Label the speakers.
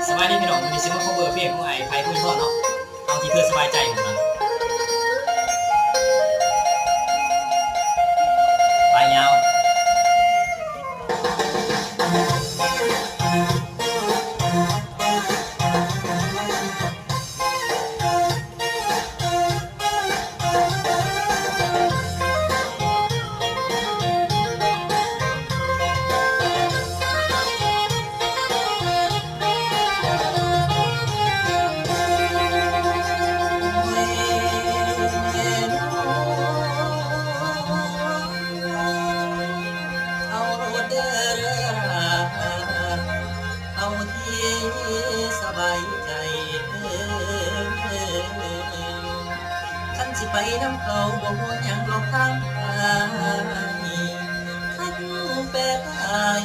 Speaker 1: สบายดีพี่น้องมีซิมเบอร์เพียงของไอ้ไพ่พุ่งทอดเนาะเอาที่เธอสบายใจผมนะไปยาวเอาที่สบายใจขันสิไปน้ำเขาบ่ห่วงหยังหรอกทางไปขันแปรตาย